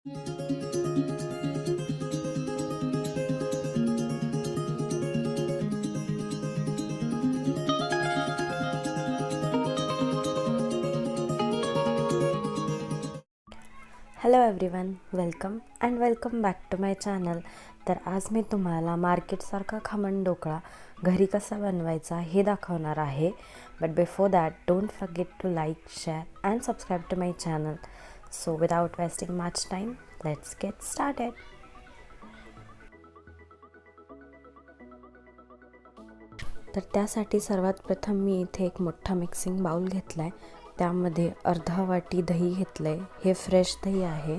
Hello everyone, welcome and welcome back to my channel. तर आज मी तुम्हाला मार्केटसारखा खमण ढोकळा घरी कसा बनवायचा हे दाखवणार आहे. But before that don't forget to like, share and subscribe to my channel. So without wasting much time, let's get started. तर त्यासाठी सर्वात प्रथम मी इथे एक मोठा मिक्सिंग बाउल घेतला आहे. त्यामध्ये अर्धा वाटी दही घेतलं आहे. हे फ्रेश दही आहे.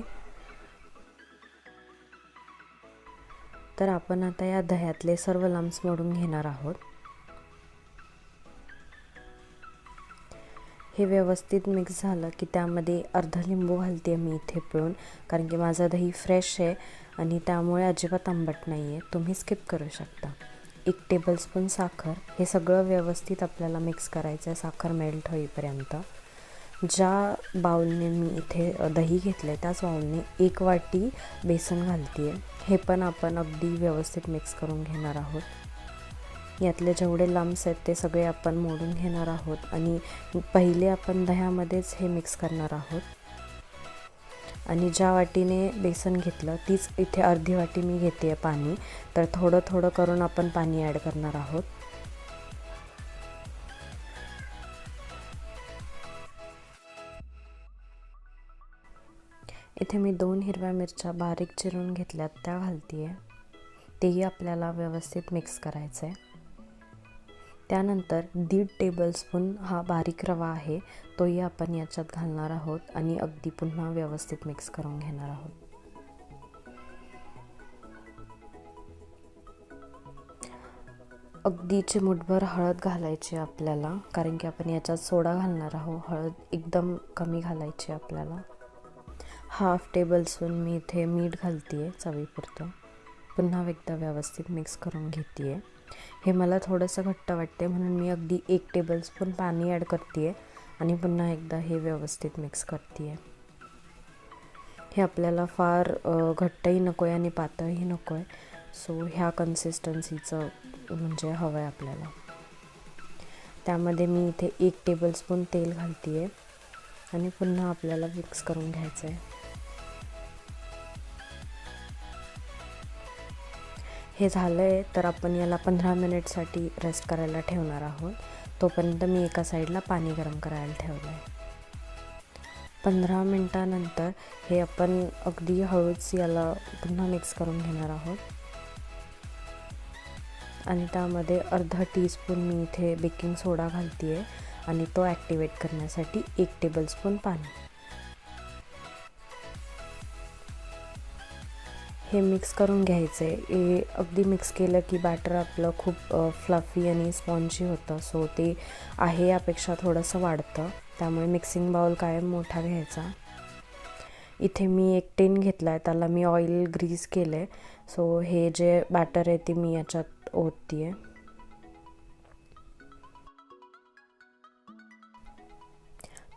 तर आपण आता या दह्यातले सर्व लम्स मोडून घेणार आहोत. हे व्यवस्थित मिक्स झालं की त्यामध्ये अर्धा लिंबू घालते मी इथे पिळून, कारण की माझं दही फ्रेश आहे आणि त्यामुळे अजिबात आंबट नाही आहे. तुम्ही स्किप करू शकता. 1 टेबलस्पून साखर. हे सगळं व्यवस्थित आपल्याला मिक्स करायचं आहे साखर मेल्ट होईपर्यंत. ज्या बाउलने मी इथे दही घेतलं आहे त्याच बाउलने 1 वाटी बेसन घालते आहे. हे पण आपण अगदी व्यवस्थित मिक्स करून घेणार आहोत. यातले जेवढे लम्स आहेत ते सगळे आपण मोडून घेणार आहोत आणि पहिले आपण दह्यामध्येच हे मिक्स करणार आहोत. आणि ज्या वाटीने बेसन घेतलं तीच इथे अर्धी वाटी मी घेते आहे पाणी. तर थोडं थोडं करून आपण पाणी ॲड करणार आहोत. इथे मी 2 हिरव्या मिरच्या बारीक चिरून घेतल्यात त्या घालते आहे. तेही आपल्याला व्यवस्थित मिक्स करायचं आहे. त्यानंतर 1.5 टेबलस्पून हा बारीक रवा आहे, तोही आपण याच्यात घालणार आहोत आणि अगदी पुन्हा व्यवस्थित मिक्स करून घेणार आहोत. अगदी चिमूटभर हळद घालायची आपल्याला, कारण की आपण याच्यात सोडा घालणार आहोत. हळद एकदम कमी घालायची आपल्याला. 1/2 टेबलस्पून मी इथे मीठ घालते आहे चवीपुरतं. पुन्हा एकदा व्यवस्थित मिक्स करून घेते आहे. हे मला थोडंसं घट्ट वाटते म्हणून मी अगदी 1 टेबलस्पून पाणी ॲड करते आहे आणि पुन्हा एकदा हे व्यवस्थित मिक्स करते आहे. हे आपल्याला फार घट्टही नको आहे आणि पातळही नको आहे. सो ह्या कन्सिस्टन्सीचं म्हणजे हवं आहे आपल्याला. त्यामध्ये मी इथे 1 टेबलस्पून तेल घालते आहे आणि पुन्हा आपल्याला मिक्स करून घ्यायचं आहे. हे झालं आहे तर आपण याला 15 मिनिटसाठी रेस्ट करायला ठेवणार आहोत. तोपर्यंत मी एका साईडला पाणी गरम करायला ठेवलं आहे. 15 मिनटानंतर हे आपण अगदी हळूच याला पुन्हा मिक्स करून घेणार आहोत. आणि त्यामध्ये अर्धा टीस्पून मी इथे बेकिंग सोडा घालते आहे आणि तो ॲक्टिवेट करण्यासाठी 1 टेबलस्पून पाणी. हे मिक्स करून घ्यायचं आहे. हे अगदी मिक्स केलं की बॅटर आपलं खूप फ्लफी आणि स्पॉन्जी होतं. सो ते आहे यापेक्षा थोडंसं वाढतं. त्यामुळे मिक्सिंग बाउल कायम मोठा घ्यायचा. इथे मी एक टिन घेतला आहे, त्याला मी ऑइल ग्रीस केलं आहे. सो हे जे बॅटर आहे ते मी याच्यात ओतते आहे.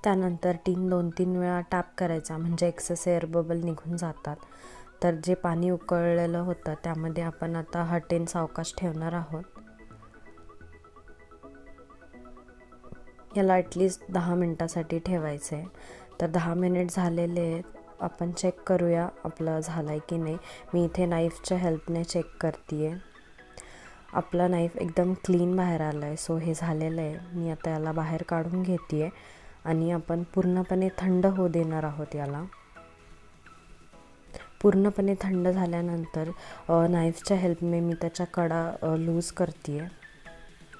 त्यानंतर टिन 2-3 वेळा टॅप करायचा, म्हणजे एक्सेस एअर बबल निघून जातात. तर जे पाणी उकळलेलं होतं त्यामध्ये आपण आता हा टिन सावकाश ठेवणार आहोत. याला ॲटलिस्ट 10 मिनटासाठी ठेवायचं आहे. तर 10 मिनिट झालेले आहेत. आपण चेक करूया आपलं झालं आहे की नाही. मी इथे नाईफच्या हेल्पने चेक करते आहे. आपला नाईफ एकदम क्लीन बाहेर आला आहे. सो हे झालेलं आहे. मी आता याला बाहेर काढून घेते आहे आणि आपण पूर्णपणे थंड होऊ देणार आहोत याला. पूर्णपणे थंड झाल्यानंतर नाईफच्या हेल्पने मी त्याच्या कडा लूज करते आहे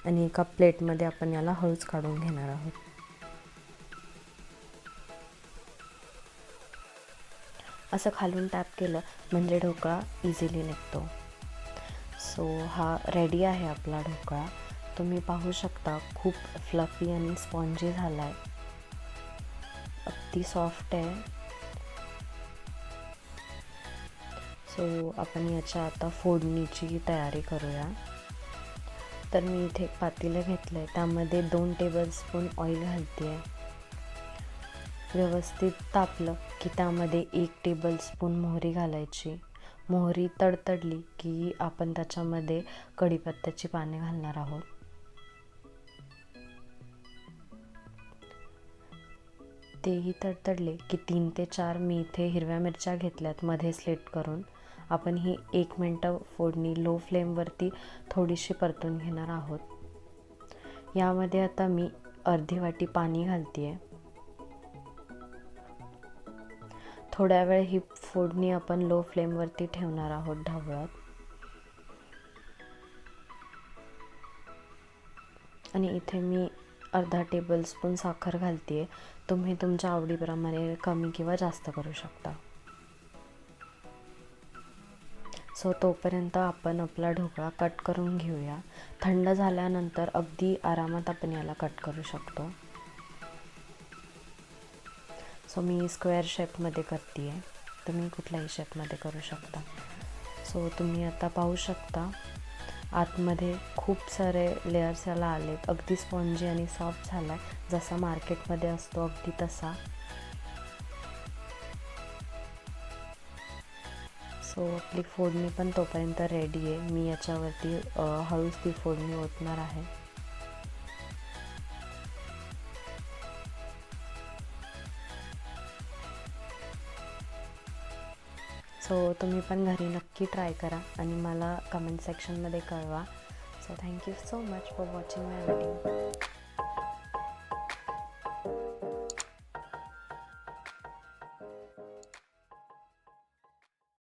आणि एका प्लेटमध्ये आपण याला हळूच काढून घेणार आहोत. असं खालून टॅप केलं म्हणजे ढोकळा इझिली निघतो. सो हा रेडी आहे आपला ढोकळा. तुम्ही पाहू शकता खूप फ्लफी आणि स्पॉन्जी झाला आहे. अगदी सॉफ्ट आहे. सो आपण याच्या आता फोडणीची तयारी करूया. तर मी इथे एक पातेलं घेतलं आहे, त्यामध्ये 2 टेबलस्पून ऑइल घालते आहे. व्यवस्थित तापलं की त्यामध्ये 1 टेबलस्पून मोहरी घालायची. मोहरी तडतडली की आपण त्याच्यामध्ये कढीपत्त्याची पाने घालणार आहोत. तेही तडतडले की 3 ते 4 मी इथे हिरव्या मिरच्या घेतल्यात मध्ये स्लिट करून. आपण ही 1 मिनटं फोडणी लो फ्लेमवरती थोडीशी परतून घेणार आहोत. यामध्ये आता मी अर्धी वाटी पाणी घालते आहे. थोड्या वेळ ही फोडणी आपण लो फ्लेमवरती ठेवणार आहोत ढवळत. आणि इथे मी अर्धा टेबलस्पून साखर घालते आहे. तुम्ही तुमच्या आवडीप्रमाणे कमी किंवा जास्त करू शकता. सो तोपर्यंत आपण आपला ढोकळा कट करून घेऊया. थंड झाल्यानंतर अगदी आरामात आपण याला कट करू शकतो. सो मी स्क्वेअर शेपमध्ये करते आहे. तुम्ही कुठल्याही शेपमध्ये करू शकता. सो तुम्ही आता पाहू शकता आतमध्ये खूप सारे लेयर्स याला आलेत. अगदी स्पॉन्जी आणि सॉफ्ट झाला आहे, जसा मार्केटमध्ये असतो अगदी तसा. सो आपली फोडणी पण तोपर्यंत रेडी आहे. मी याच्यावरती हळूच ती फोडणी ओतणार आहे. सो तुम्ही पण घरी नक्की ट्राय करा आणि मला कमेंट सेक्शनमध्ये कळवा. So thank you so much for watching my video.